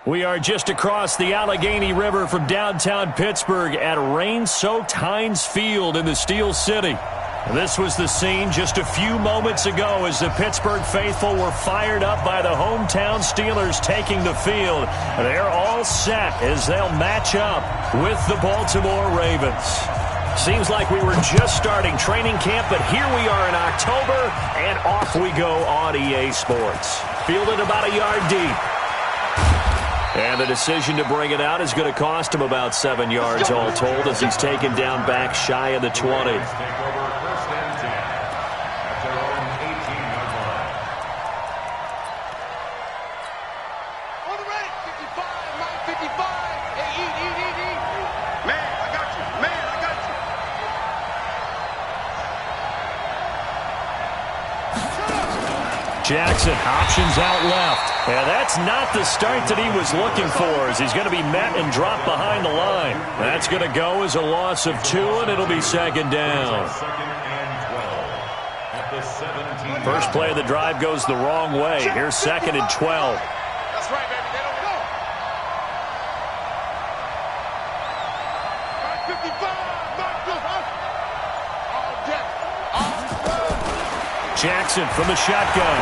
We are just across the Allegheny River from downtown Pittsburgh at rain-soaked Heinz Field in the Steel City. This was the scene just a few moments ago as the Pittsburgh faithful were fired up by the hometown Steelers taking the field. They're all set as they'll match up with the Baltimore Ravens. Seems like we were just starting training camp, but here we are in October, and off we go on EA Sports. Fielded about a yard deep. And the decision to bring it out is going to cost him about 7 yards all told as he's taken down back shy of the 20. Jackson options out left. And that's not the start that he was looking for as he's going to be met and dropped behind the line. That's going to go as a loss of 2, and it'll be second down. First play of the drive goes the wrong way. Here's second and 12. That's right, baby. They don't go. 55. Jackson from the shotgun.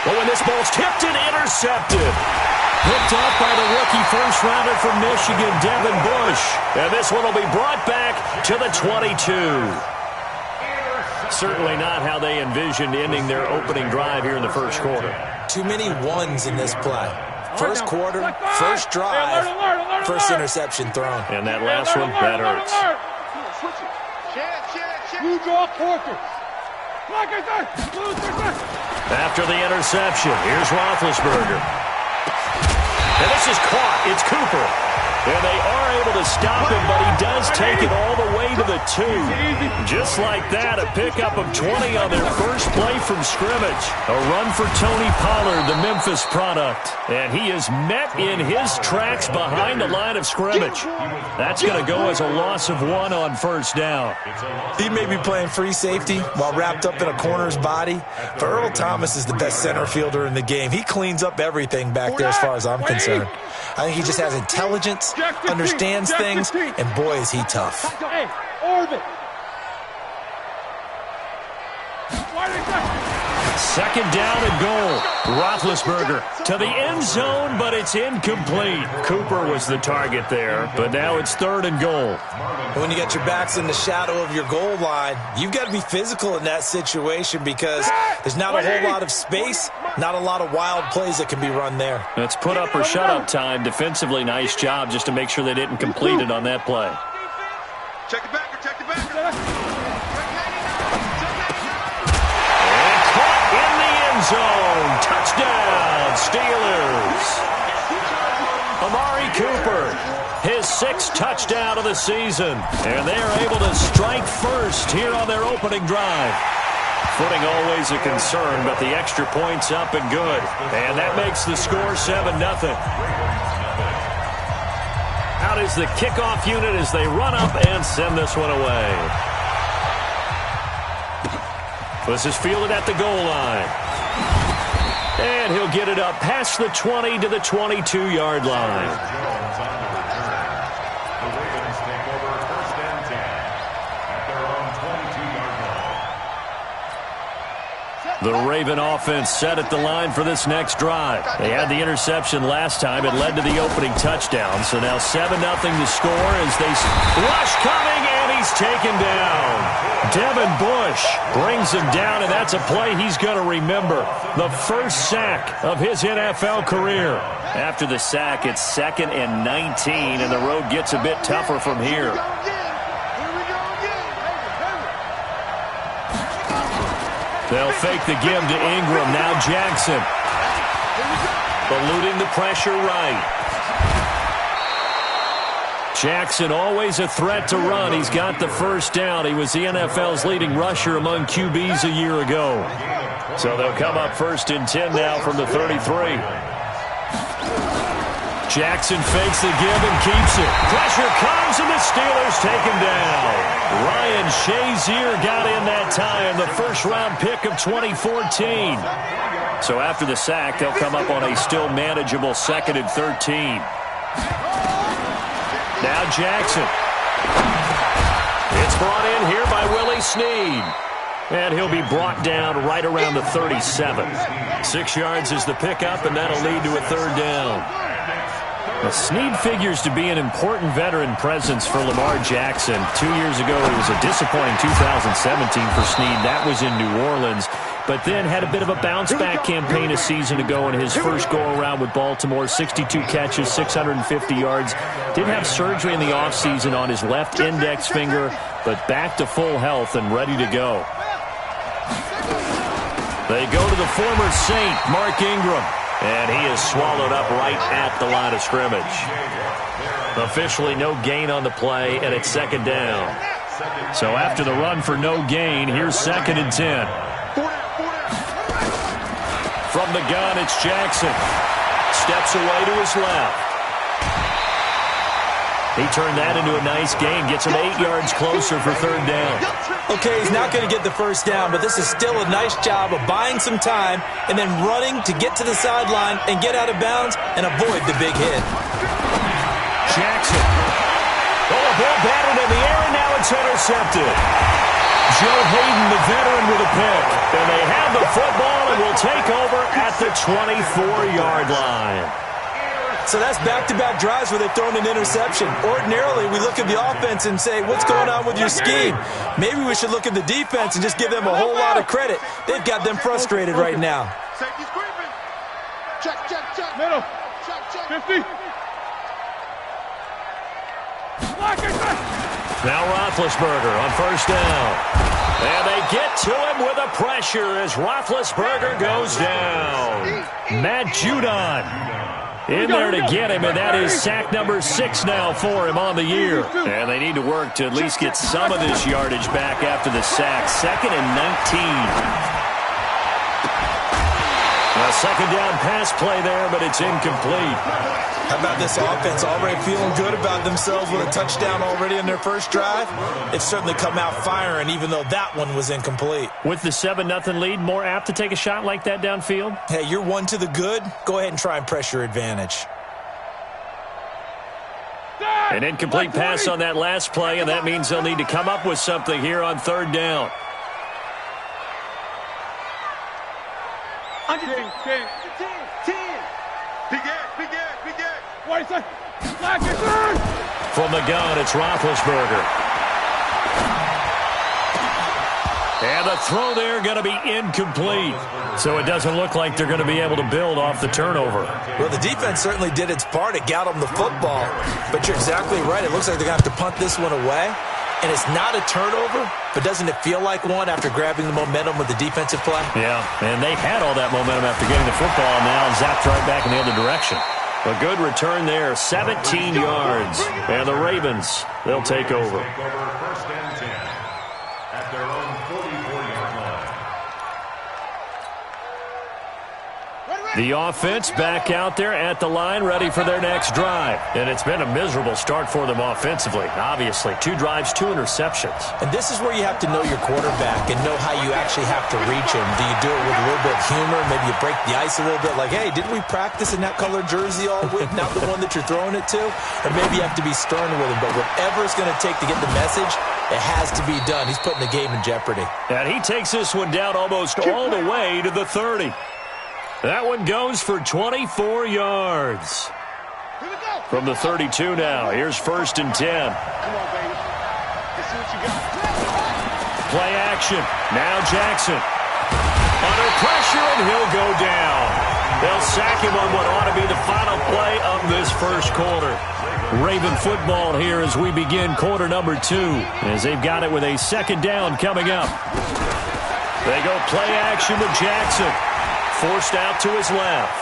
Oh, and this ball's tipped and intercepted. Picked up by the rookie first-rounder from Michigan, Devin Bush. And this one will be brought back to the 22. Certainly not how they envisioned ending their opening drive here in the first quarter. Too many ones in this play. First quarter, first drive, first interception thrown. And that last one, that hurts. After the interception, here's Roethlisberger. And this is caught. It's Cooper. And they are able to stop him, but he does take it all the way to the 2. Just like that, a pickup of 20 on their first play from scrimmage. A run for Tony Pollard, the Memphis product. And he is met in his tracks behind the line of scrimmage. That's going to go as a loss of 1 on first down. He may be playing free safety while wrapped up in a corner's body, but Earl Thomas is the best center fielder in the game. He cleans up everything back there as far as I'm concerned. I think he just has intelligence, understands things, and boy, is he tough. Second down and goal. Roethlisberger to the end zone, but it's incomplete. Cooper was the target there, but now it's third and goal. When you got your backs in the shadow of your goal line, you've got to be physical in that situation because there's not a whole lot of space, not a lot of wild plays that can be run there. It's put up or shut up time. Defensively, nice job just to make sure they didn't complete it on that play. Check it back, check it back. And caught in the end zone. Touchdown, Steelers. Amari Cooper, his 6th touchdown of the season. And they are able to strike first here on their opening drive. Footing always a concern, but the extra point's up and good. And that makes the score 7-0. Out is the kickoff unit as they run up and send this one away. This is fielded at the goal line. And he'll get it up past the 20 to the 22-yard line. The Raven offense set at the line for this next drive. They had the interception last time. It led to the opening touchdown. So now 7-0 to score as they rush coming, and he's taken down. Devin Bush brings him down, and that's a play he's going to remember. The first sack of his NFL career. After the sack, it's 2nd and 19, and the road gets a bit tougher from here. They'll fake the give to Ingram. Now Jackson. Eluding the pressure right. Jackson always a threat to run. He's got the first down. He was the NFL's leading rusher among QBs a year ago. So they'll come up 1st and 10 now from the 33. Jackson fakes the give and keeps it. Pressure comes, and the Steelers take him down. Ryan And Shazier got in that time, the first-round pick of 2014. So after the sack, they'll come up on a still manageable 2nd and 13. Now Jackson. It's brought in here by Willie Snead. And he'll be brought down right around the 37. 6 yards is the pickup, and that'll lead to a 3rd down. Now, Snead figures to be an important veteran presence for Lamar Jackson. 2 years ago, it was a disappointing 2017 for Snead. That was in New Orleans. But then had a bit of a bounce-back campaign a season ago in his first go-around with Baltimore. 62 catches, 650 yards. Did have surgery in the offseason on his left index finger, but back to full health and ready to go. They go to the former Saint, Mark Ingram. And he is swallowed up right at the line of scrimmage. Officially no gain on the play, and it's 2nd down. So after the run for no gain, here's 2nd and 10. From the gun, it's Jackson. Steps away to his left. He turned that into a nice gain. Gets him 8 yards closer for 3rd down. Okay, he's not going to get the first down, but this is still a nice job of buying some time and then running to get to the sideline and get out of bounds and avoid the big hit. Jackson. Oh, a ball batted in the air, and now it's intercepted. Joe Hayden, the veteran, with a pick. And they have the football and will take over at the 24-yard line. So that's back-to-back drives where they've thrown an interception. Ordinarily, we look at the offense and say, what's going on with your scheme? Maybe we should look at the defense and just give them a whole lot of credit. They've got them frustrated right now. Safety's creeping. Check, check, check. Middle. Check, check. 50. Now Roethlisberger on 1st down. And they get to him with a pressure as Roethlisberger goes down. Matt Judon in there to get him, and that is sack number 6 now for him on the year. And they need to work to at least get some of this yardage back after the sack. 2nd and 19. A 2nd down pass play there, but it's incomplete. How about this offense already feeling good about themselves with a touchdown already in their first drive? They've certainly come out firing, even though that one was incomplete. With the 7-0 lead, more apt to take a shot like that downfield? Hey, you're one to the good. Go ahead and try and press your advantage. An incomplete pass on that last play, and that means they'll need to come up with something here on 3rd down. 10. From the gun, it's Roethlisberger. And the throw there going to be incomplete. So it doesn't look like they're going to be able to build off the turnover. Well, the defense certainly did its part. It got them the football. But you're exactly right. It looks like they're going to have to punt this one away. And it's not a turnover, but doesn't it feel like one after grabbing the momentum with the defensive play? Yeah, and they had all that momentum after getting the football, and now zapped right back in the other direction. A good return there, 17 yards. And the Ravens, they'll take over. 1st and 10 at their own 44-yard line. The offense back out there at the line, ready for their next drive. And it's been a miserable start for them offensively, obviously. 2 drives, 2 interceptions. And this is where you have to know your quarterback and know how you actually have to reach him. Do you do it with a little bit of humor? Maybe you break the ice a little bit, like, hey, didn't we practice in that colored jersey all week? Not the one that you're throwing it to? Or maybe you have to be stern with him. But whatever it's going to take to get the message, it has to be done. He's putting the game in jeopardy. And he takes this one down almost all the way to the 30. That one goes for 24 yards. From the 32 now, here's 1st and 10. Come on, baby. Let's see what you got. Play action. Now Jackson. Under pressure, and he'll go down. They'll sack him on what ought to be the final play of this first quarter. Raven football here as we begin quarter number 2, as they've got it with a 2nd down coming up. They go play action with Jackson. Forced out to his left.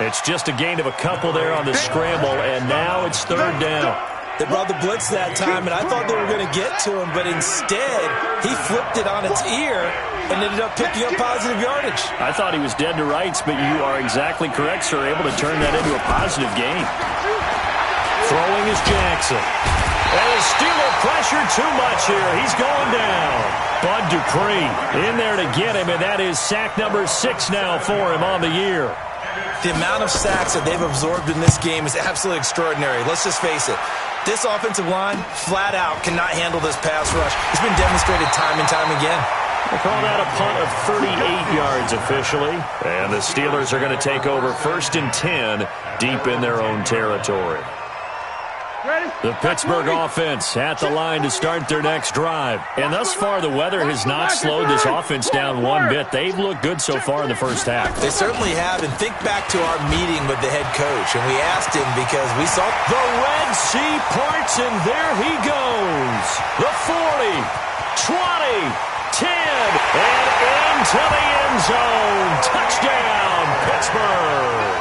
It's just a gain of a couple there on the scramble, and now it's 3rd down. They brought the blitz that time, and I thought they were going to get to him, but instead, he flipped it on its ear and ended up picking up positive yardage. I thought he was dead to rights, but you are exactly correct, sir, able to turn that into a positive gain. Throwing is Jackson. And the Steeler pressure too much here. He's going down. Bud Dupree in there to get him, and that is sack number 6 now for him on the year. The amount of sacks that they've absorbed in this game is absolutely extraordinary. Let's just face it. This offensive line, flat out, cannot handle this pass rush. It's been demonstrated time and time again. We'll call that a punt of 38 yards officially. And the Steelers are going to take over 1st and 10 deep in their own territory. The Pittsburgh offense at the line to start their next drive. And thus far, the weather has not slowed this offense down one bit. They've looked good so far in the first half. They certainly have. And think back to our meeting with the head coach. And we asked him because we saw the Red Sea parts, and there he goes. The 40, 20, 10, and into the end zone. Touchdown, Pittsburgh.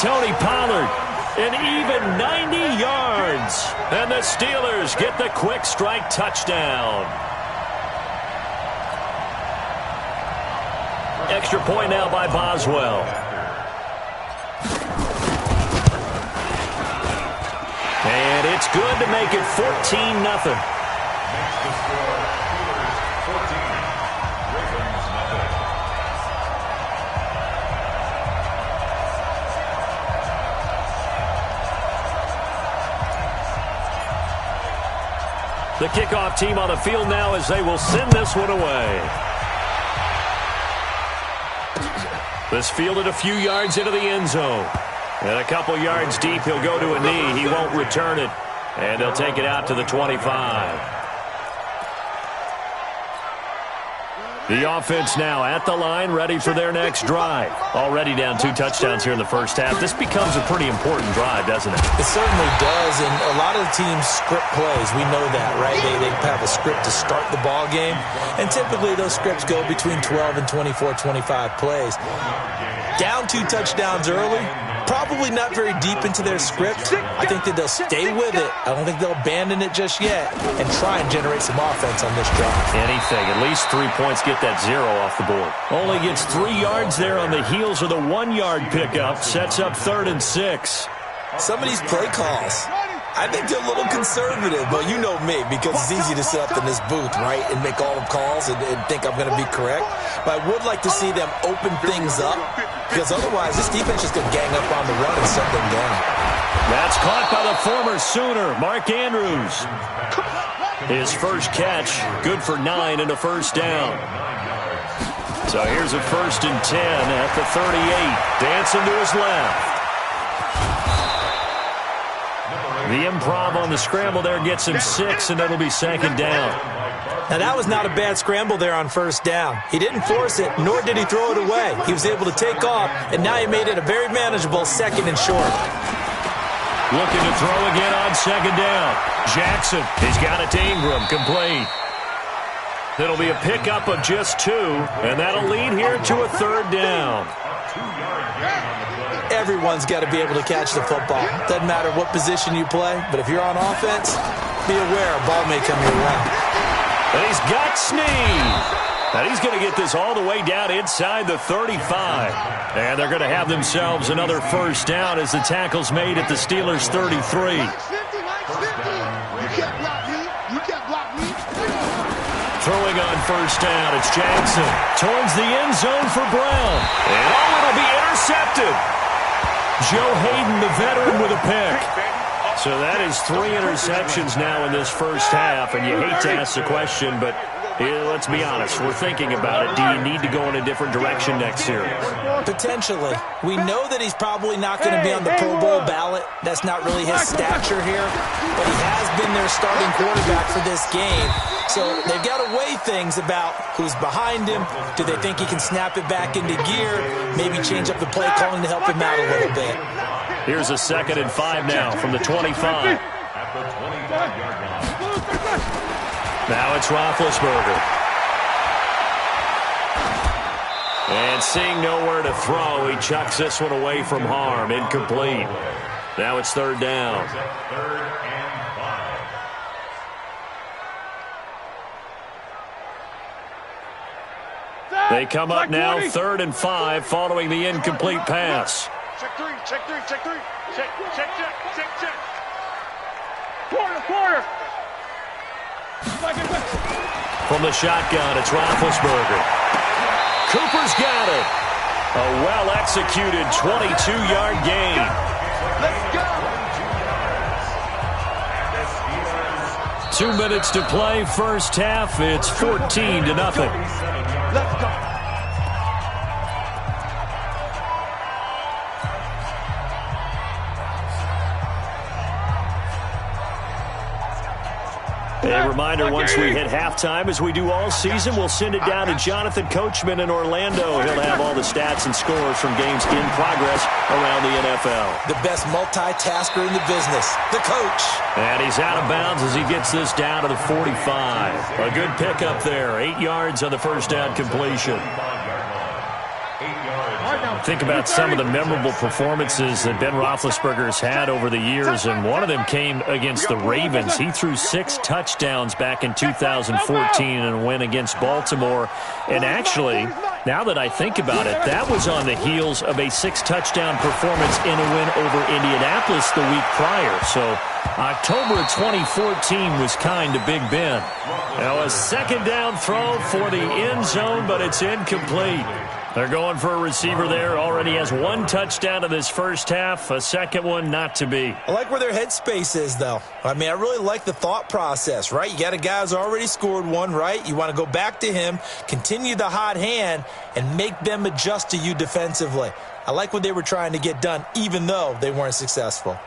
Tony Pollard, an even 90 yards. And the Steelers get the quick strike touchdown. Extra point now by Boswell. And it's good to make it 14-0. The kickoff team on the field now as they will send this one away. This fielded a few yards into the end zone. And a couple yards deep, he'll go to a knee. He won't return it. And they'll take it out to the 25. The offense now at the line, ready for their next drive. Already down 2 touchdowns here in the first half. This becomes a pretty important drive, doesn't it? It certainly does, and a lot of the teams script plays. We know that, right? They have a script to start the ball game, and typically those scripts go between 12 and 24, 25 plays. Down 2 touchdowns early, probably not very deep into their script. I think that they'll stay with it. I don't think they'll abandon it just yet and try and generate some offense on this drive. Anything. At least 3 points, get that 0 off the board. Only gets 3 yards there on the heels of the 1-yard pickup. Sets up 3rd and 6. Some of these play calls, I think they're a little conservative, but you know me, because it's easy to sit up in this booth, right, and make all the calls and think I'm going to be correct. But I would like to see them open things up, because otherwise this defense is going to gang up on the run and shut them down. That's caught by the former Sooner, Mark Andrews. His first catch, good for 9 and a first down. So here's a 1st and 10 at the 38. Dancing to his left. The improv on the scramble there gets him 6, and that'll be 2nd down. Now, that was not a bad scramble there on 1st down. He didn't force it, nor did he throw it away. He was able to take off, and now he made it a very manageable 2nd and short. Looking to throw again on 2nd down. Jackson, he's got it to Ingram, complete. It'll be a pickup of just 2, and that'll lead here to a 3rd down. Everyone's got to be able to catch the football. Doesn't matter what position you play, but if you're on offense, be aware a ball may come your way. And he's got Snead. And he's going to get this all the way down inside the 35. And they're going to have themselves another 1st down as the tackle's made at the Steelers' 33. Throwing on 1st down, it's Jackson. Towards the end zone for Brown. And it'll be intercepted. Joe Hayden, the veteran, with a pick. So that is 3 interceptions now in this first half, and you hate to ask the question, but let's be honest. We're thinking about it. Do you need to go in a different direction next series? Potentially. We know that he's probably not going to be on the Pro Bowl ballot. That's not really his stature here, but he has been their starting quarterback for this game. So they've got to weigh things about who's behind him. Do they think he can snap it back into gear? Maybe change up the play calling to help him out a little bit. Here's a 2nd and 5 now from the 25. Now it's Roethlisberger. And seeing nowhere to throw, he chucks this one away from harm. Incomplete. Now it's 3rd down. They come up now 3rd and 5 following the incomplete pass. Check 3, check 3, check 3. Check, check, check, check, check. Quarter. From the shotgun, it's Roethlisberger. Cooper's got it. A well-executed 22-yard gain. Let's go. 2 minutes to play, first half. It's 14-0. Let's go. A reminder, once we hit halftime, as we do all season, we'll send it down to Jonathan Coachman in Orlando. He'll have all the stats and scores from games in progress around the NFL. The best multitasker in the business, the coach. And he's out of bounds as he gets this down to the 45. A good pickup there. 8 yards on the first down completion. Think about some of the memorable performances that Ben Roethlisberger's had over the years, and one of them came against the Ravens. He threw 6 touchdowns back in 2014 in a win against Baltimore. And actually, now that I think about it, that was on the heels of a 6-touchdown performance in a win over Indianapolis the week prior. So October of 2014 was kind of Big Ben. Now a second down throw for the end zone, but it's incomplete. They're going for a receiver there. Already has 1 touchdown in this first half. A second one not to be. I like where their headspace is, though. I mean, I really like the thought process, right? You got a guy who's already scored 1, right? You want to go back to him, continue the hot hand, and make them adjust to you defensively. I like what they were trying to get done, even though they weren't successful.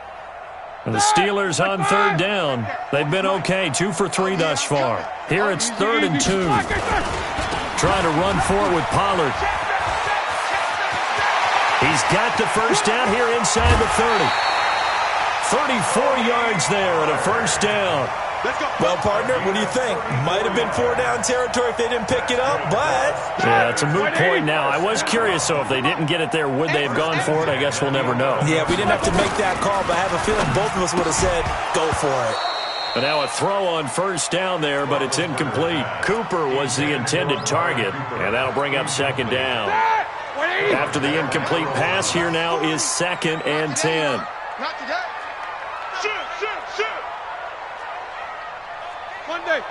And the Steelers on third down. They've been okay, 2 for 3 thus far. Here it's 3rd and 2. Trying to run for it with Pollard. He's got the first down here inside the 30. 34 yards there and a first down. Well, partner, what do you think? Might have been 4-down territory if they didn't pick it up, but... Yeah, it's a moot point now. I was curious, so if they didn't get it there, would they have gone for it? I guess we'll never know. Yeah, we didn't have to make that call, but I have a feeling both of us would have said, go for it. And now a throw on first down there, but it's incomplete. Cooper was the intended target, and that'll bring up second down. After the incomplete pass, here now is 2nd and 10. Not today. Shoot. Monday.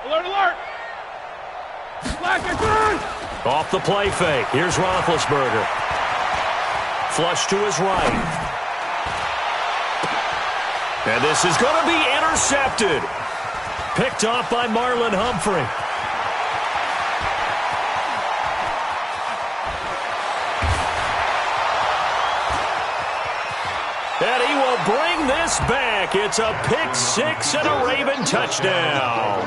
Alert. Off the play fake. Here's Roethlisberger. Flush to his right. And this is going to be intercepted. Picked off by Marlon Humphrey. And he will bring this back. It's a pick 6 and a Raven touchdown.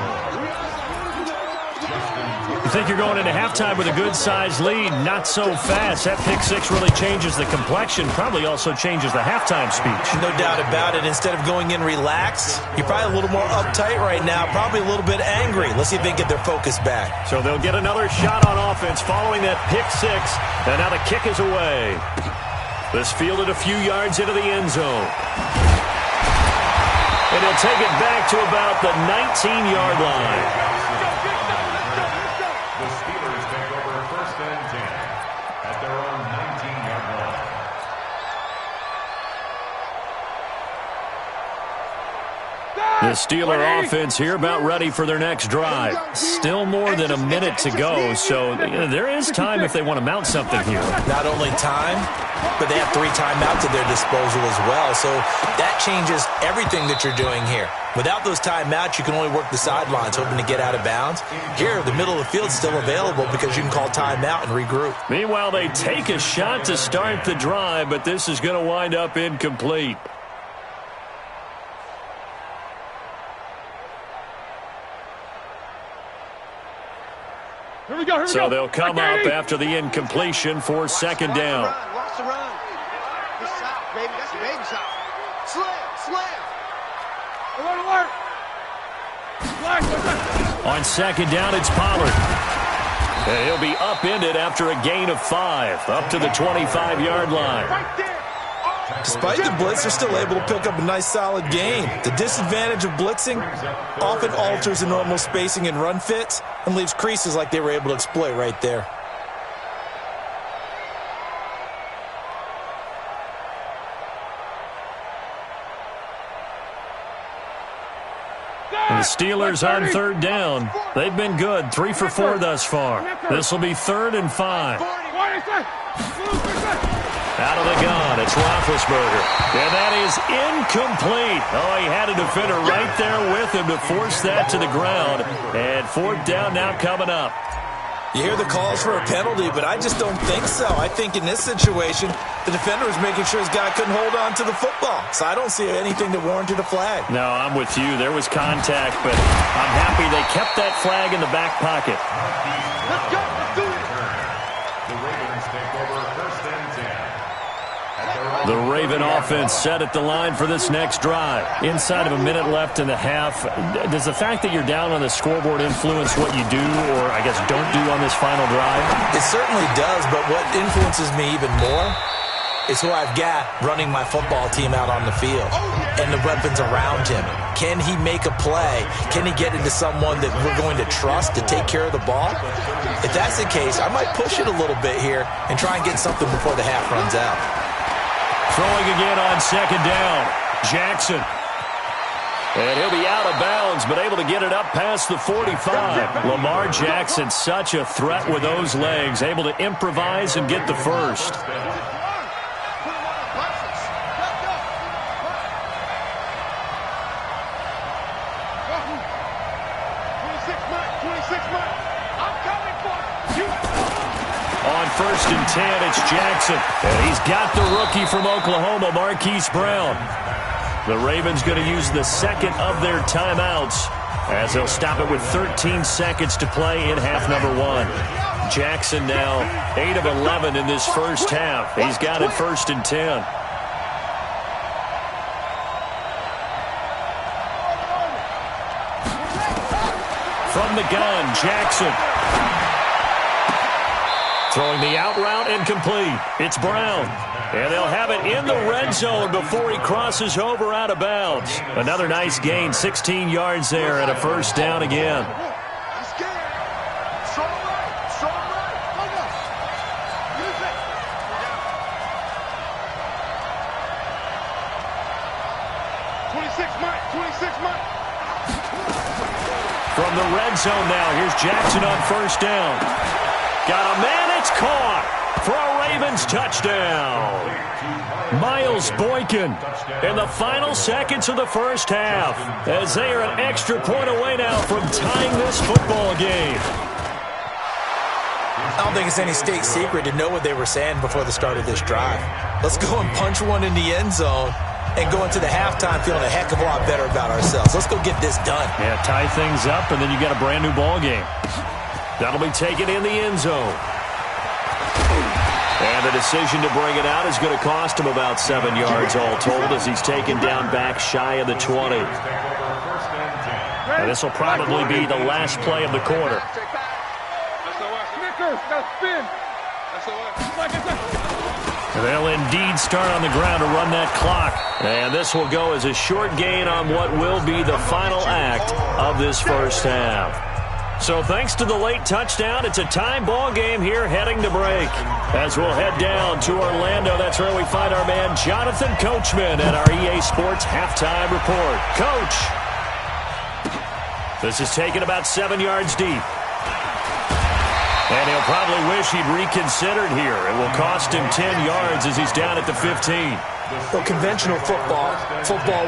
You think you're going into halftime with a good-sized lead. Not so fast. That pick 6 really changes the complexion. Probably also changes the halftime speech. No doubt about it. Instead of going in relaxed, you're probably a little more uptight right now. Probably a little bit angry. Let's see if they can get their focus back. So they'll get another shot on offense following that pick 6. And now the kick is away. This fielded a few yards into the end zone. And he'll take it back to about the 19-yard line. The Steelers take over 1st and 10 at their own 19-yard line. The Steeler offense here about ready for their next drive. Still more than a minute to go, so there is time if they want to mount something here. Not only time, but they have 3 timeouts at their disposal as well. So that changes everything that you're doing here. Without those timeouts, you can only work the sidelines, hoping to get out of bounds. Here, the middle of the field is still available because you can call timeout and regroup. Meanwhile, they take a shot to start the drive, but this is going to wind up incomplete. Here we go. So they'll come up after the incompletion for 2nd down. Watch the run. This is out, baby. That's a baby shot. Slam. Alert. On 2nd down, it's Pollard. And he'll be upended after a gain of 5, up to the 25-yard line. Right there. Despite the blitz, they're still able to pick up a nice, solid gain. The disadvantage of blitzing often alters the normal spacing and run fits and leaves creases like they were able to exploit right there. And the Steelers on third down. They've been good, 3 for 4 thus far. This will be 3rd and 5. Out of the gun, it's Roethlisberger. And that is incomplete. Oh, he had a defender right there with him to force that to the ground. And 4th down now coming up. You hear the calls for a penalty, but I just don't think so. I think in this situation, the defender was making sure his guy couldn't hold on to the football. So I don't see anything that warranted a flag. No, I'm with you. There was contact, but I'm happy they kept that flag in the back pocket. Let's go. Let's do it. The Ravens take over 1st and 10. The Raven offense set at the line for this next drive. Inside of a minute left in the half, does the fact that you're down on the scoreboard influence what you do or, I guess, don't do on this final drive? It certainly does, but what influences me even more is who I've got running my football team out on the field and the weapons around him. Can he make a play? Can he get into someone that we're going to trust to take care of the ball? If that's the case, I might push it a little bit here and try and get something before the half runs out. Throwing again on 2nd down. Jackson. And he'll be out of bounds, but able to get it up past the 45. Lamar Jackson, such a threat with those legs, able to improvise and get the first. On 1st and 10, it's Jackson. And he's got the rookie from Oklahoma, Marquise Brown. The Ravens going to use the 2nd of their timeouts as they'll stop it with 13 seconds to play in half number 1. Jackson now 8 of 11 in this first half. He's got it 1st and 10. From the gun, Jackson. Throwing the out route incomplete. It's Brown. And they'll have it in the red zone before he crosses over out of bounds. Another nice gain, 16 yards there and a 1st down again. He's scared. Strong right. Strong right. Hold up. Use it. 26 Mike. 26 Mike. From the red zone now, here's Jackson on 1st down. Got a man, it's caught for a Ravens touchdown. Miles Boykin in the final seconds of the first half as they are an extra point away now from tying this football game. I don't think it's any state secret to know what they were saying before the start of this drive. Let's go and punch one in the end zone and go into the halftime feeling a heck of a lot better about ourselves. Let's go get this done. Yeah, tie things up, and then you got a brand new ball game. That'll be taken in the end zone. And the decision to bring it out is going to cost him about 7 yards all told as he's taken down back shy of the 20. And this will probably be the last play of the quarter. They'll indeed start on the ground to run that clock. And this will go as a short gain on what will be the final act of this first half. So thanks to the late touchdown, it's a time ball game here heading to break. As we'll head down to Orlando, that's where we find our man Jonathan Coachman at our EA Sports Halftime Report. Coach. This is taken about 7 yards deep. And he'll probably wish he'd reconsidered here. It will cost him 10 yards as he's down at the 15. Well, conventional football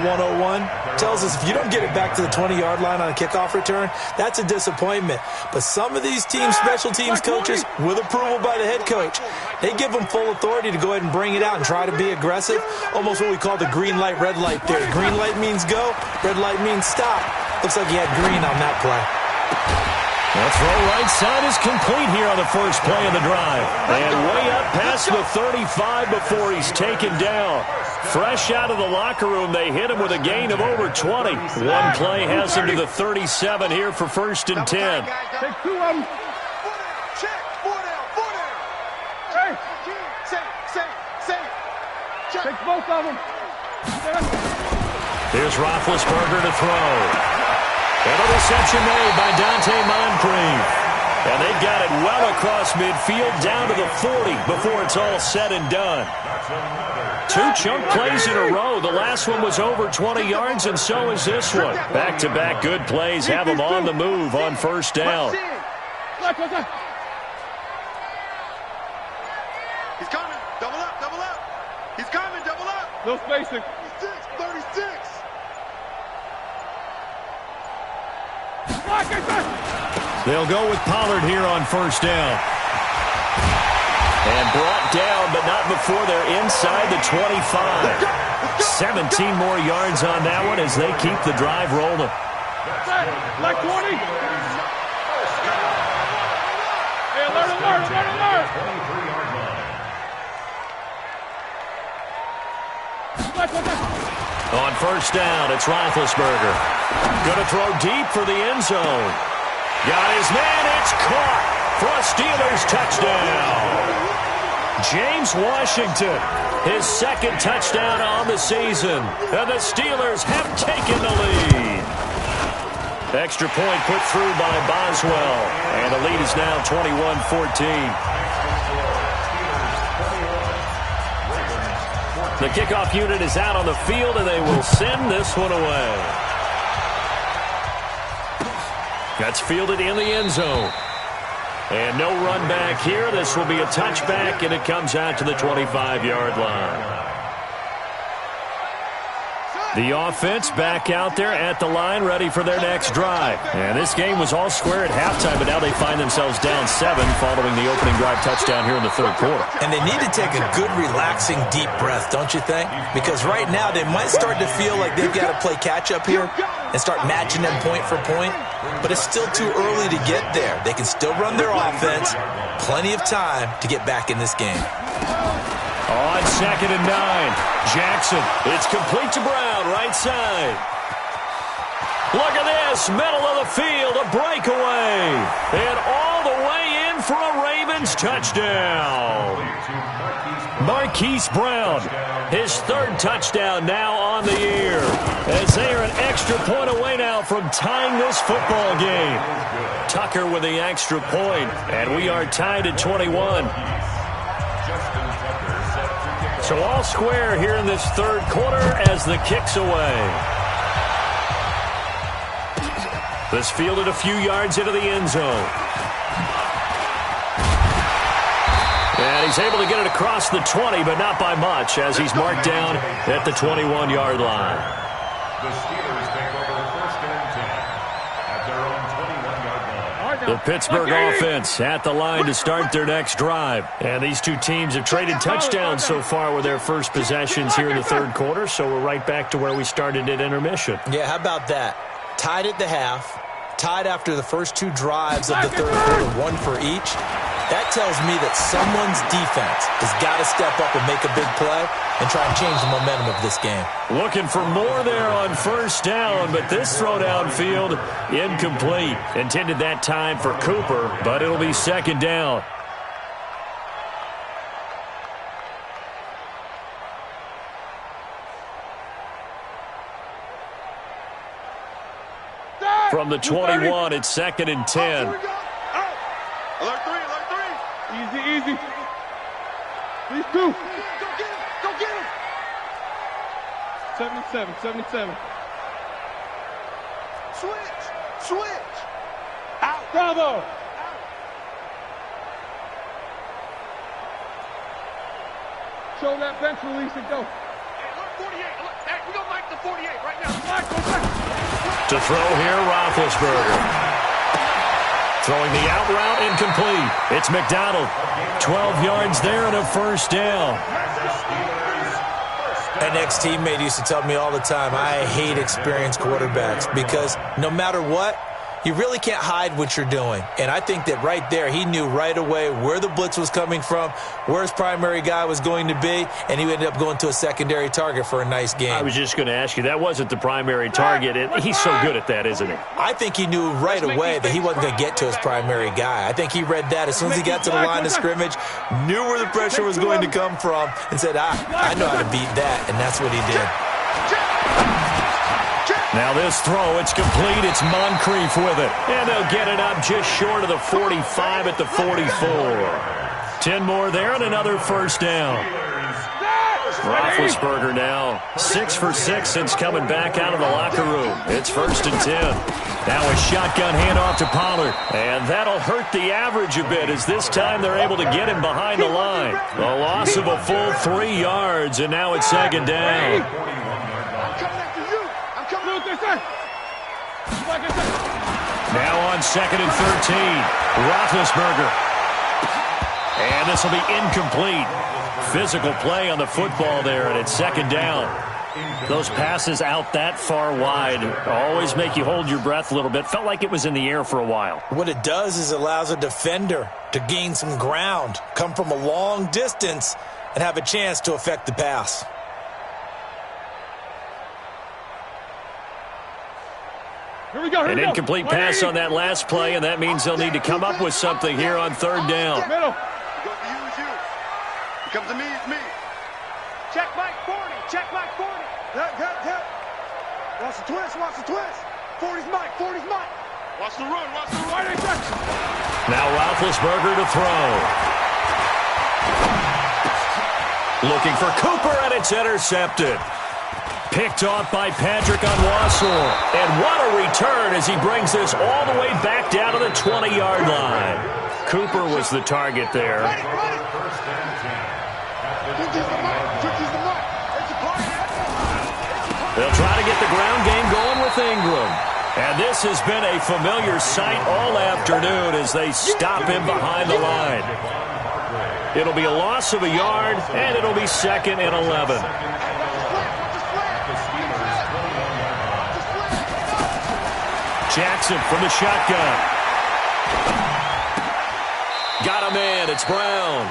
101, tells us if you don't get it back to the 20-yard line on a kickoff return, that's a disappointment. But some of these teams, special teams coaches, with approval by the head coach, they give them full authority to go ahead and bring it out and try to be aggressive, almost what we call the green light, red light theory. Green light means go, red light means stop. Looks like he had green on that play. The throw right side is complete here on the first play of the drive. And way up past the 35 before he's taken down. Fresh out of the locker room, they hit him with a gain of over 20. One play has him to the 37 here for 1st and 10. Take 2 of them. Check. 4 down. 4 down. Hey. Say. Check. Take both of them. Here's Roethlisberger to throw. And a reception made by Dante Moncrief. And they've got it well across midfield down to the 40 before it's all said and done. 2 chunk plays in a row. The last one was over 20 yards, and so is this one. Back-to-back good plays have them on the move on first down. He's coming. Double up, double up. He's coming, double up. No spacing. 36. They'll go with Pollard here on first down. And brought down, but not before they're inside the 25. 17 more yards on that one as they keep the drive rolling. Like 20. Hey, alert. On first down, it's Roethlisberger. Going to throw deep for the end zone. Got his man, it's caught for a Steelers touchdown. James Washington, his second touchdown on the season. And the Steelers have taken the lead. Extra point put through by Boswell. And the lead is now 21-14. The kickoff unit is out on the field, and they will send this one away. That's fielded in the end zone. And no run back here. This will be a touchback, and it comes out to the 25-yard line. The offense back out there at the line, ready for their next drive. And this game was all square at halftime, but now they find themselves down 7 following the opening drive touchdown here in the third quarter. And they need to take a good, relaxing, deep breath, don't you think? Because right now they might start to feel like they've got to play catch-up here and start matching them point for point. But it's still too early to get there. They can still run their offense. Plenty of time to get back in this game. On 2nd and 9, Jackson. It's complete to Brown, right side. Look at this, middle of the field, a breakaway. And all the way in for a Ravens touchdown. Marquise Brown, his 3rd touchdown now on the year. As they are an extra point away now from tying this football game. Tucker with the extra point, and we are tied at 21. So all square here in this third quarter as the kick's away. This fielded a few yards into the end zone. And he's able to get it across the 20, but not by much, as he's marked down at the 21-yard line. The Steelers take over first and 10 at their own 21-yard line. The Pittsburgh offense at the line to start their next drive. And these two teams have traded touchdowns so far with their first possessions here in the third quarter, so we're right back to where we started at intermission. Yeah, how about that? Tied at the half, tied after the first 2 drives of the third quarter, 1 for each. That tells me that someone's defense has got to step up and make a big play and try and change the momentum of this game. Looking for more there on first down, but this throw downfield incomplete. Intended that time for Cooper, but it'll be 2nd down. From the 21, it's 2nd and 10. Alert 3. Easy. These 2. Go get him. 77. Switch. Out. Bravo. Show that bench release and go. Hey, alert 48. Hey, we're going to mic the 48 right now. To throw here, Roethlisberger. Throwing the out route incomplete. It's McDonald. 12 yards there and a first down. An ex-teammate used to tell me all the time, I hate experienced quarterbacks because no matter what, you really can't hide what you're doing. And I think that right there, he knew right away where the blitz was coming from, where his primary guy was going to be, and he ended up going to a secondary target for a nice game. I was just going to ask you, that wasn't the primary target. And he's so good at that, isn't he? I think he knew right away that he wasn't going to get to his primary guy. I think he read that as soon as he got to the line of scrimmage, knew where the pressure was going to come from, and said, I know how to beat that, and that's what he did. Check. Now this throw, it's complete. It's Moncrief with it. And they'll get it up just short of the 45 at the 44. 10 more there and another first down. Roethlisberger now 6 for 6 since coming back out of the locker room. It's 1st and 10. Now a shotgun handoff to Pollard. And that'll hurt the average a bit as this time they're able to get him behind the line. A loss of a full 3 yards, and now it's 2nd down. Now on 2nd and 13. Roethlisberger. And this will be incomplete. Physical play on the football there, and it's 2nd down. Those passes out that far wide always make you hold your breath a little bit. Felt like it was in the air for a while. What it does is allows a defender to gain some ground, come from a long distance, and have a chance to affect the pass. An incomplete pass on that last play, and that means they'll need to come up with something here on 3rd down. Middle. Comes to me, it's me. Check Mike 40, check Mike 40. Yep. Watch the twist, watch the twist. 40's Mike, 40's Mike. Watch the run, watch the run. Now Roethlisberger to throw. Looking for Cooper, and it's intercepted. Picked off by Patrick Onwuasor. And what a return as he brings this all the way back down to the 20-yard line. Cooper was the target there. They'll try to get the ground game going with Ingram. And this has been a familiar sight all afternoon as they stop him behind the line. It'll be a loss of a yard, and it'll be 2nd and 11. Jackson from the shotgun. Got him in. It's Brown.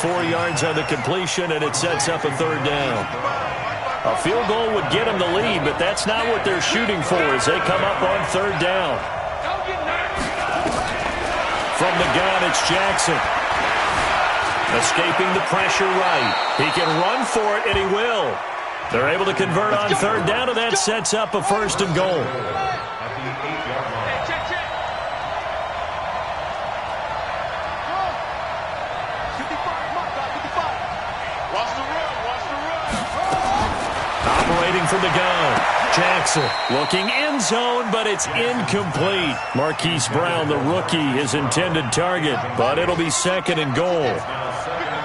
4 yards on the completion, and it sets up a 3rd down. A field goal would get them the lead, but that's not what they're shooting for as they come up on 3rd down. From the gun, it's Jackson. Escaping the pressure right. He can run for it, and he will. They're able to convert on 3rd down, and that sets up a 1st and goal. Operating from the gun. Jackson looking end zone, but it's incomplete. Marquise Brown, the rookie, his intended target, but it'll be 2nd and goal.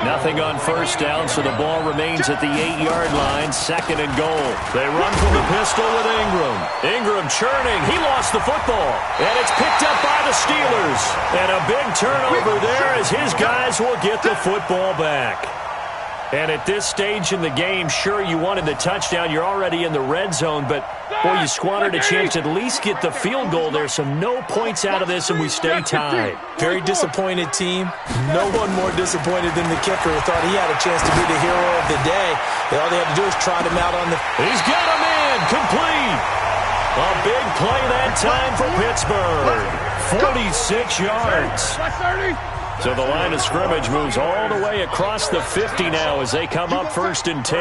Nothing on 1st down, so the ball remains at the 8-yard line, 2nd and goal. They run from the pistol with Ingram. Ingram churning. He lost the football, and it's picked up by the Steelers. And a big turnover there as his guys will get the football back. And at this stage in the game, sure, you wanted the touchdown. You're already in the red zone, but, boy, you squandered a chance to at least get the field goal there, so no points out of this, and we stay tied. Very disappointed team. No one more disappointed than the kicker who thought he had a chance to be the hero of the day. All they had to do is trot him out on the... He's got him in. Complete. A big play that time for Pittsburgh. 46 yards. So the line of scrimmage moves all the way across the 50 now as they come up 1st and 10.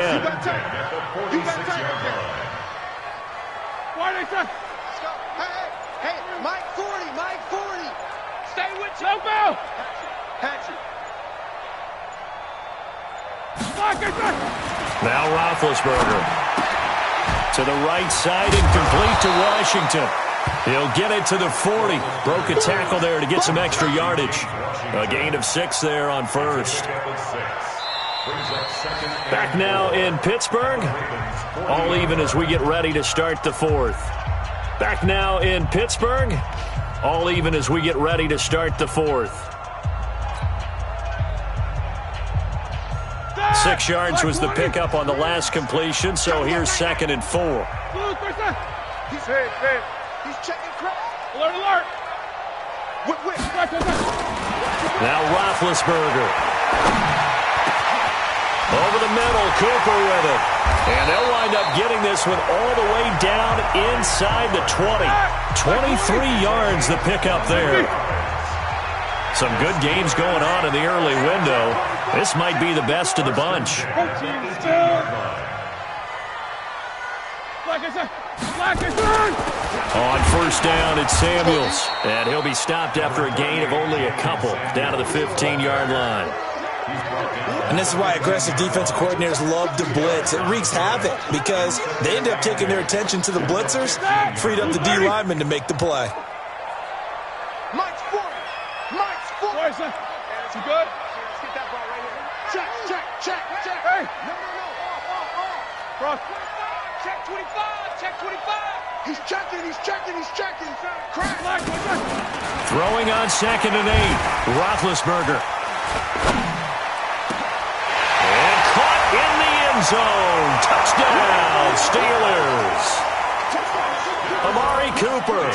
Hey, Mike 40, Mike 40. Stay with you. Go. Patch it. Now Roethlisberger. To the right side, incomplete to Washington. He'll get it to the 40. Broke a tackle there to get some extra yardage. A gain of 6 there on 1st. Back now in Pittsburgh. All even as we get ready to start the 4th. Back now in Pittsburgh. All even as we get ready to start the 4th. 6 yards was the pickup on the last completion, so here's 2nd and 4. He's checking crap. Alert. Now Roethlisberger. Over the middle, Cooper with it. And they'll wind up getting this one all the way down inside the 20. 23 yards the pickup there. Some good games going on in the early window. This might be the best of the bunch. On first down, it's Samuels. And he'll be stopped after a gain of only a couple down to the 15-yard line. And this is why aggressive defensive coordinators love to blitz. It wreaks havoc because they end up taking their attention to the blitzers, freed up the D lineman to make the play. Mike's 40. Mike's 40. Boys, you good? Let's get that ball right here. Check. Hey. No. Off. Cross. Check 25. Check 25. He's checking. Crack. Throwing on 2nd and 8. Roethlisberger. And caught in the end zone. Touchdown, Steelers. Amari Cooper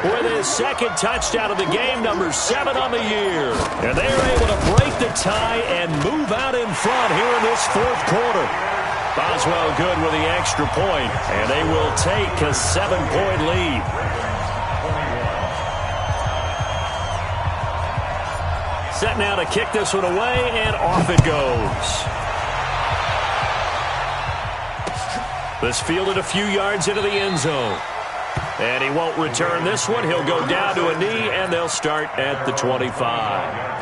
with his 2nd touchdown of the game, number 7 on the year. And they're able to break the tie and move out in front here in this 4th quarter. Boswell good with the extra point, and they will take a 7-point lead. Set now to kick this one away, and off it goes. This fielded a few yards into the end zone. And he won't return this one. He'll go down to a knee, and they'll start at the 25.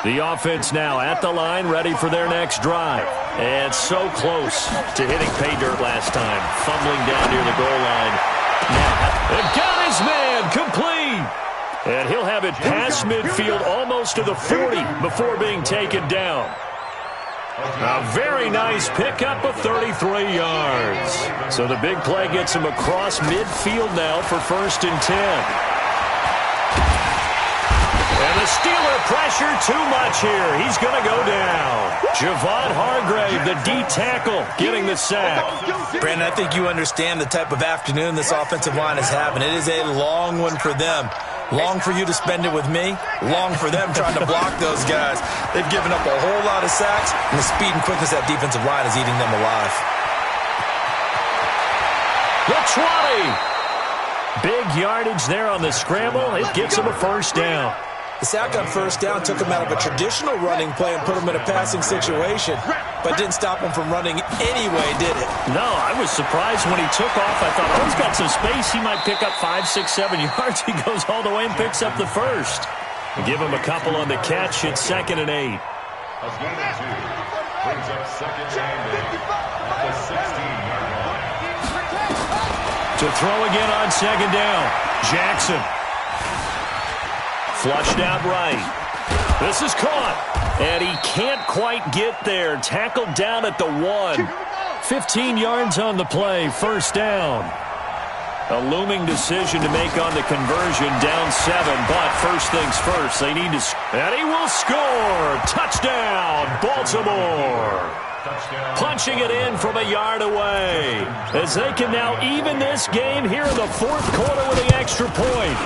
The offense now at the line, ready for their next drive. And so close to hitting pay dirt last time. Fumbling down near the goal line. Now, and got his man complete. And he'll have it past midfield almost to the 40 before being taken down. A very nice pickup of 33 yards. So the big play gets him across midfield now for 1st and 10. And the Steeler pressure too much here. He's going to go down. Javon Hargrave, the D tackle, getting the sack. Brandon, I think you understand the type of afternoon this offensive line is having. It is a long one for them. Long for you to spend it with me. Long for them trying to block those guys. They've given up a whole lot of sacks, and the speed and quickness of that defensive line is eating them alive. The 20. Big yardage there on the scramble. It gets him a 1st down. The sack on 1st down took him out of a traditional running play and put him in a passing situation, but didn't stop him from running anyway, did it? No, I was surprised when he took off. I thought, oh, he's got some space. He might pick up 5, 6, 7 yards. He goes all the way and picks up the 1st. Give him a couple on the catch. It's 2nd and 8. A gain of 2 brings up 2nd and 8 at the 16-yard line. To throw again on 2nd down. Jackson. Flushed out right. This is caught. And he can't quite get there. Tackled down at the 1. 15 yards on the play. 1st down. A looming decision to make on the conversion. Down 7. But first things first. They need to... And he will score. Touchdown, Baltimore. Punching it in from a yard away. As they can now even this game here in the 4th quarter with the extra point.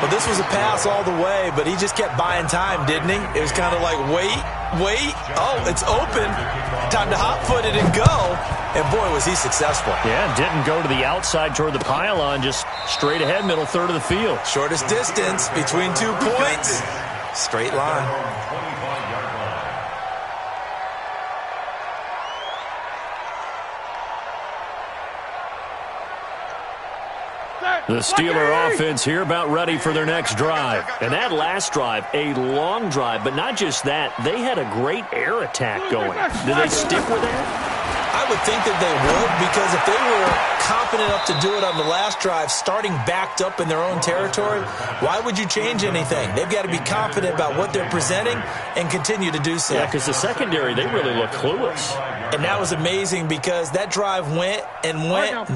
Well, this was a pass all the way, but he just kept buying time, didn't he? It was kind of like, wait. Oh, it's open. Time to hot-foot it and go. And, boy, was he successful. Yeah, didn't go to the outside toward the pylon, just straight ahead, middle third of the field. Shortest distance between 2 points. Straight line. The Steeler offense here about ready for their next drive. And that last drive, a long drive, but not just that. They had a great air attack going. Did they stick with that? I would think that they would, because if they were confident enough to do it on the last drive, starting backed up in their own territory, why would you change anything? They've got to be confident about what they're presenting and continue to do so. Yeah, because the secondary, they really look clueless. And that was amazing because that drive went,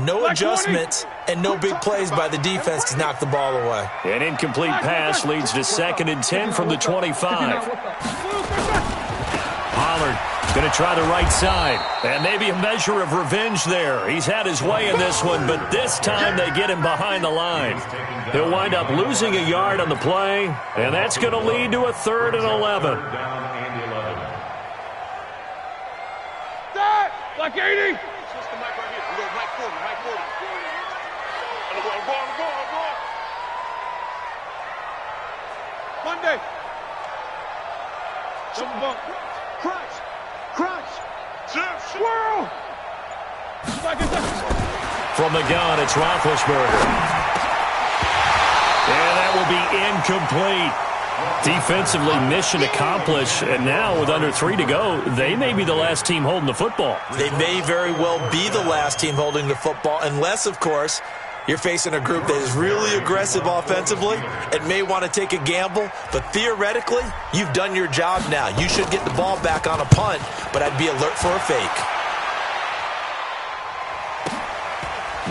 no adjustments, and no big plays by the defense to knock the ball away. An incomplete pass leads to 2nd and 10 from the 25. Pollard going to try the right side. And maybe a measure of revenge there. He's had his way in this one, but this time they get him behind the line. He'll wind up losing a yard on the play, and that's going to lead to a 3rd and 11. Like 80. Switch the mic right here. We're going right 40. I'm going. Monday. Double bump. Crunch. Swirl. From the gun, it's Roethlisberger. And that will be incomplete. Defensively, mission accomplished. And now with under 3 to go, they may be the last team holding the football. They may very well be the last team holding the football, unless, of course, you're facing a group that is really aggressive offensively and may want to take a gamble. But theoretically, you've done your job now. You should get the ball back on a punt, but I'd be alert for a fake.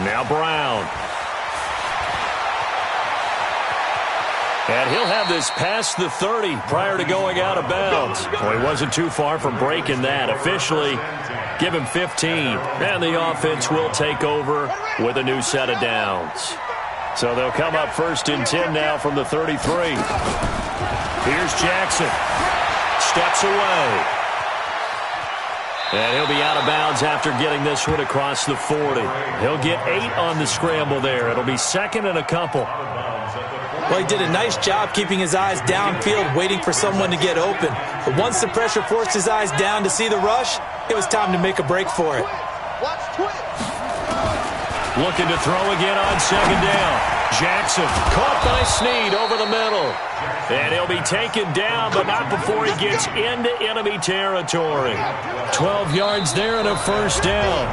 Now Brown. And he'll have this past the 30 prior to going out of bounds. Well, he wasn't too far from breaking that. Officially, give him 15. And the offense will take over with a new set of downs. So they'll come up 1st and 10 now from the 33. Here's Jackson. Steps away. And he'll be out of bounds after getting this one across the 40. He'll get 8 on the scramble there. It'll be 2nd and a couple. Well, he did a nice job keeping his eyes downfield, waiting for someone to get open. But once the pressure forced his eyes down to see the rush, it was time to make a break for it. Looking to throw again on 2nd down. Jackson caught by Snead over the middle. And he'll be taken down, but not before he gets into enemy territory. 12 yards there and a 1st down.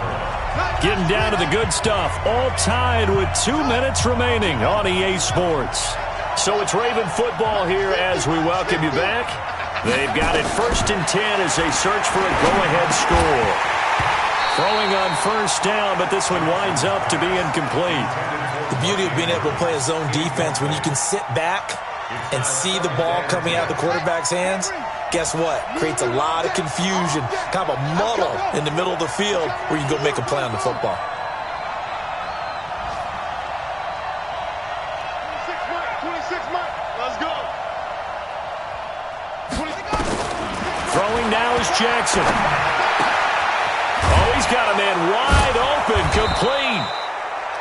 Getting down to the good stuff. All tied with 2 minutes remaining on EA Sports. So it's Raven football here as we welcome you back. They've got it 1st and 10 as they search for a go-ahead score. Throwing on 1st down, but this one winds up to be incomplete. The beauty of being able to play a zone defense when you can sit back and see the ball coming out of the quarterback's hands, guess what? Creates a lot of confusion, kind of a muddle in the middle of the field where you go make a play on the football. 26 Mike. Let's go. Throwing now is Jackson. Oh, he's got a man wide open, complete.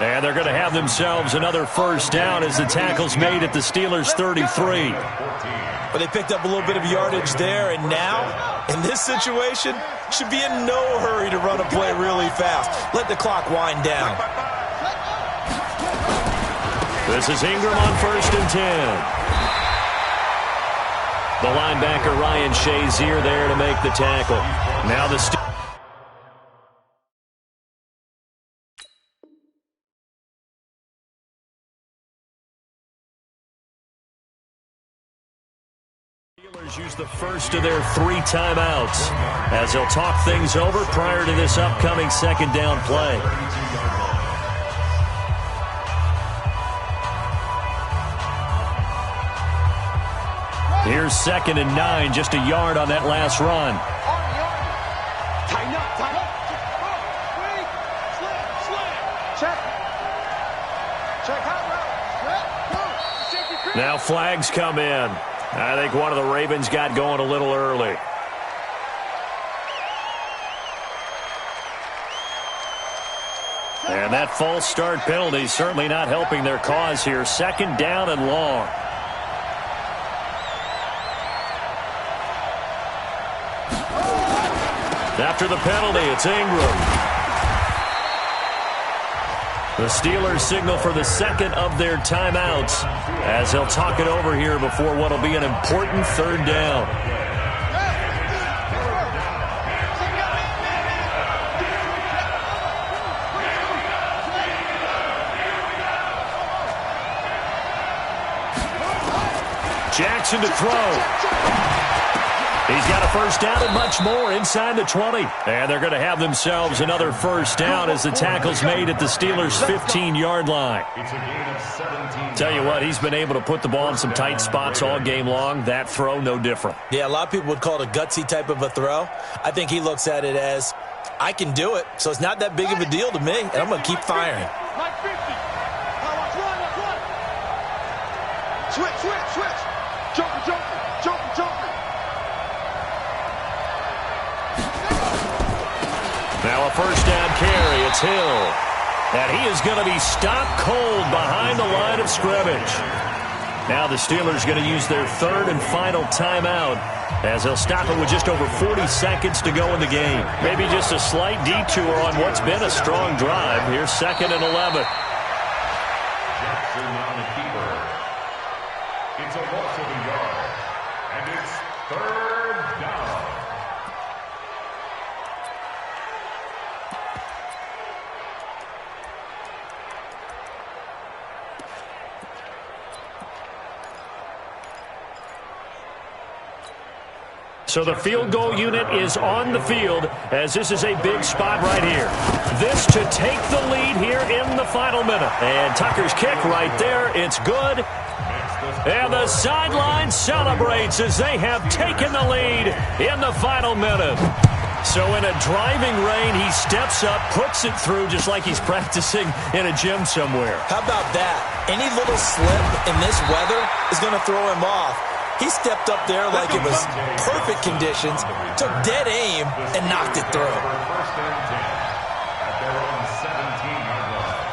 And they're going to have themselves another 1st down as the tackle's made at the Steelers' 33. But they picked up a little bit of yardage there, and now, in this situation, should be in no hurry to run a play really fast. Let the clock wind down. This is Ingram on 1st and 10. The linebacker Ryan Shazier there to make the tackle. Now the Steelers use the first of their 3 timeouts as they'll talk things over prior to this upcoming 2nd down play. Here's 2nd and 9, just a yard on that last run. Tighten up, tighten up. Wait, slam. Check hot route. Now flags come in. I think one of the Ravens got going a little early. And that false start penalty certainly not helping their cause here. 2nd down and long. After the penalty, it's Ingram. The Steelers signal for the 2nd of their timeouts as they'll talk it over here before what will be an important 3rd down. Jackson to throw. He's got a 1st down and much more inside the 20. And they're going to have themselves another 1st down as the tackle's made at the Steelers' 15-yard line. Tell you what, he's been able to put the ball in some tight spots all game long. That throw, no different. Yeah, a lot of people would call it a gutsy type of a throw. I think he looks at it as, I can do it, so it's not that big of a deal to me, and I'm going to keep firing. Mike 50. Run. Switch. Joker. Now a 1st down carry. It's Hill. And he is going to be stopped cold behind the line of scrimmage. Now the Steelers going to use their third and final timeout as they'll stop it with just over 40 seconds to go in the game. Maybe just a slight detour on what's been a strong drive. Here's 2nd and 11. Jackson on the keeper. It's a loss of a yard. And it's 3rd down. So the field goal unit is on the field as this is a big spot right here. This to take the lead here in the final minute. And Tucker's kick right there. It's good. And the sideline celebrates as they have taken the lead in the final minute. So in a driving rain, he steps up, puts it through just like he's practicing in a gym somewhere. How about that? Any little slip in this weather is going to throw him off. He stepped up there like it was perfect conditions, took dead aim, and knocked it through. First and 10 at their own 17-yard line.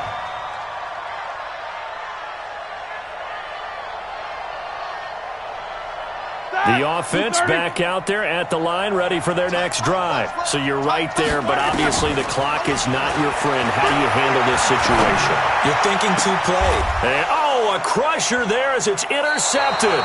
The offense back out there at the line, ready for their next drive. So you're right there, but obviously the clock is not your friend. How do you handle this situation? You're thinking two-play. And, oh, a crusher there as it's intercepted.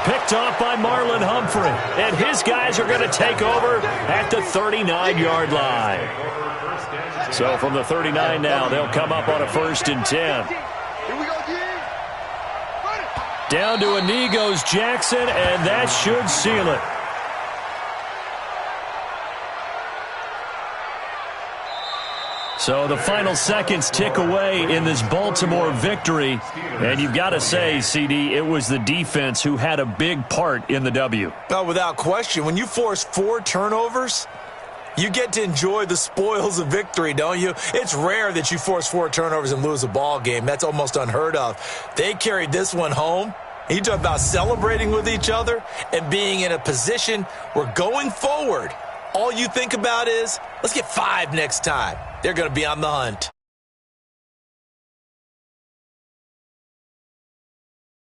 Picked off by Marlon Humphrey. And his guys are going to take over at the 39-yard line. So from the 39 now, they'll come up on a 1st and 10. Here we go, D. Down to a knee goes Jackson, and that should seal it. So the final seconds tick away in this Baltimore victory. And you've got to say, CD, it was the defense who had a big part in the W. No, without question. When you force 4 turnovers, you get to enjoy the spoils of victory, don't you? It's rare that you force 4 turnovers and lose a ball game. That's almost unheard of. They carried this one home. You talk about celebrating with each other and being in a position where going forward, all you think about is, let's get 5 next time. They're going to be on the hunt.